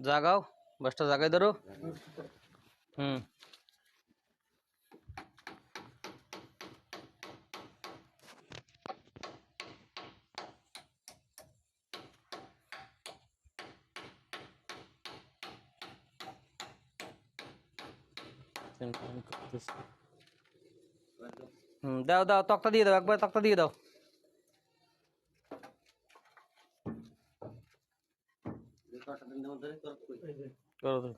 জাগাও, বাসটা জাগাই ধরো। হুম দাও দাও, তক্তা দিয়ে দাও, একবার তক্তা দিয়ে দাও। করো তো।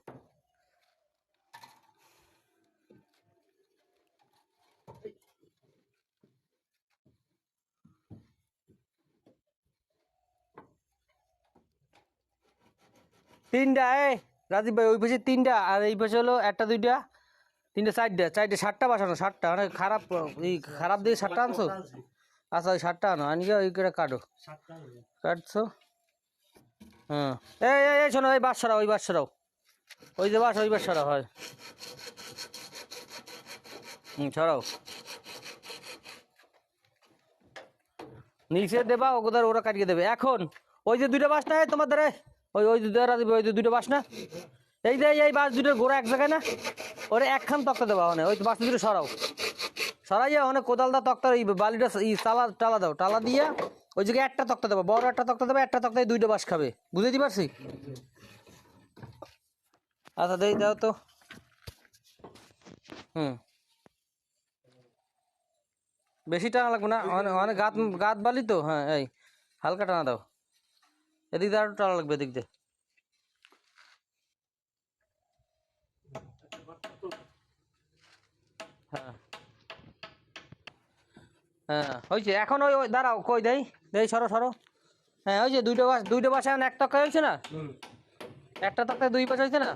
তিনটা রাজীব ভাই, ওই পাশে তিনটা, আর এই পাশে হলো একটা দুইটা তিনটা চারটে সাতটা বাসানো, সাতটা মানে খারাপ, এই খারাপ দিয়ে সাতটা আনছো। আচ্ছা ওই সাতটা আনো, আনিয়ে ওই করে কাটো, কাটছো। হ্যাঁ এই শোনো, ওই বাস সরাও, ওই বাস সরাও, ওই যে বাস, ওই বাস সরাও হয়। সরাও, নিচে দেবা, ওদের ওরা কাটিয়ে দেবে। এখন ওই যে দুইটা বাস না তোমার দ্বারা, ওই যে দুইটা বাস না, এই যে এই বাস দুটোর গোড়া এক জায়গায় না, ওরা একখান তক্তা দেবা, মানে ওই বাস দুটো সরাও, সরাইয়া অনেক কোদাল দা তক্তার এই বালিটা টালা দাও, টালা দিয়া ওই জায়গায় একটা তক্তা দেবা, বড় একটা তক্তা দেবে, একটা তক্তায় দুইটা বাস খাবে, বুঝতে পারছি। আচ্ছা দেই দাও তো। বেশি টানা লাগবে না, অনেক গাত গাত বালি তো। হ্যাঁ এই হালকা টানা দাও, এদিক দিয়ে আরো টানা লাগবে, এদিক দিয়ে। হ্যাঁ হ্যাঁ হয়েছে। এখন ওই দাঁড়াও, কই দেই দেই, সরো সরো। হ্যাঁ ওই যে দুইটা বাসা এখন এক তক্কা হয়েছে না, একটা তক্তায় দুই পাশে হয়েছে না।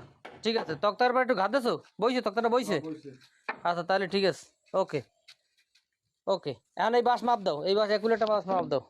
ঠিক আছে, তক্তার পর একটু ঘাত দেছো, বইছে তক্তাটা বইছে। আচ্ছা তাহলে ঠিক আছে, ওকে ওকে। এখন এই বাস মাপ দাও, এই বাস একুলেটা বাস মাপ দাও।